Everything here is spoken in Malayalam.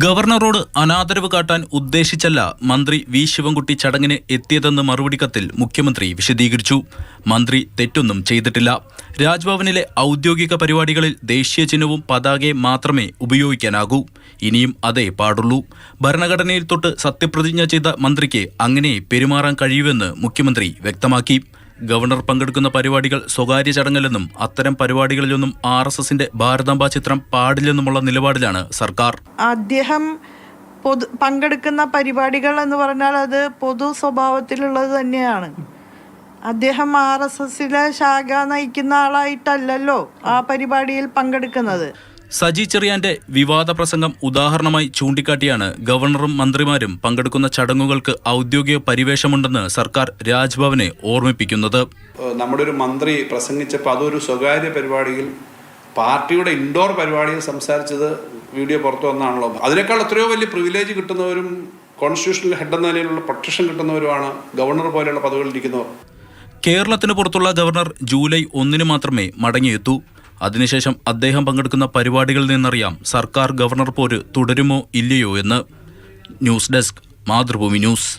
ഗവർണറോട് അനാദരവ് കാട്ടാൻ ഉദ്ദേശിച്ചല്ല മന്ത്രി വി ശിവൻകുട്ടി ചടങ്ങിന് എത്തിയതെന്ന് മറുപടി കത്തിൽ മുഖ്യമന്ത്രി വിശദീകരിച്ചു. മന്ത്രി തെറ്റൊന്നും ചെയ്തിട്ടില്ല. രാജ്ഭവനിലെ ഔദ്യോഗിക പരിപാടികളിൽ ദേശീയ ചിഹ്നവും പതാകയും മാത്രമേ ഉപയോഗിക്കാനാകൂ. ഇനിയും അതേ പാടുള്ളൂ. ഭരണഘടനയിൽ തൊട്ട് സത്യപ്രതിജ്ഞ ചെയ്ത മന്ത്രിക്ക് അങ്ങനെ പെരുമാറാൻ കഴിയുമെന്ന് മുഖ്യമന്ത്രി വ്യക്തമാക്കി. ഗവർണർ പങ്കെടുക്കുന്ന പരിപാടികൾ സ്വകാര്യ ചടങ്ങല്ലെന്നും അത്തരം പരിപാടികളിലൊന്നും RSSന്റെ ഭാരതാംബ ചിത്രം പാടില്ലെന്നുമുള്ള നിലപാടിലാണ് സർക്കാർ. അദ്ദേഹം പങ്കെടുക്കുന്ന പരിപാടികൾ എന്ന് പറഞ്ഞാൽ അത് പൊതു സ്വഭാവത്തിലുള്ളത് തന്നെയാണ്. അദ്ദേഹം RSSലെ ശാഖ നയിക്കുന്ന ആളായിട്ടല്ലല്ലോ ആ പരിപാടിയിൽ പങ്കെടുക്കുന്നത്. സജി ചെറിയാന്റെ വിവാദ പ്രസംഗം ഉദാഹരണമായി ചൂണ്ടിക്കാട്ടിയാണ് ഗവർണറും മന്ത്രിമാരും പങ്കെടുക്കുന്ന ചടങ്ങുകൾക്ക് ഔദ്യോഗിക പരിവേഷമുണ്ടെന്ന് സർക്കാർ രാജ്ഭവനെ ഓർമ്മിപ്പിക്കുന്നത്. നമ്മുടെ ഒരു മന്ത്രി പ്രസംഗിച്ചപ്പോൾ അതൊരു സ്വകാര്യ പരിപാടിയിൽ പാർട്ടിയുടെ ഇൻഡോർ പരിപാടിയിൽ സംസാരിച്ചത് വീഡിയോ പുറത്തു വന്നാണല്ലോ. അതിനേക്കാൾ എത്രയോ വലിയ പ്രിവിലേജ് കിട്ടുന്നവരും കോൺസ്റ്റിറ്റ്യൂഷണൽ ഹെഡ് എന്ന നിലയിലുള്ള പ്രൊട്ടക്ഷൻ കിട്ടുന്നവരുമാണ് ഗവർണർ പോലെയുള്ള പദവികളിലിരിക്കുന്നവർ. കേരളത്തിന് പുറത്തുള്ള ഗവർണർ ജൂലൈ 1 മാത്രമേ മടങ്ങിയെത്തൂ. അതിനുശേഷം അദ്ദേഹം പങ്കെടുക്കുന്ന പരിപാടികളിൽ നിന്നറിയാം സർക്കാർ ഗവർണർ പോര് തുടരുമോ ഇല്ലയോ എന്ന്. News desk, Mathrubhumi news.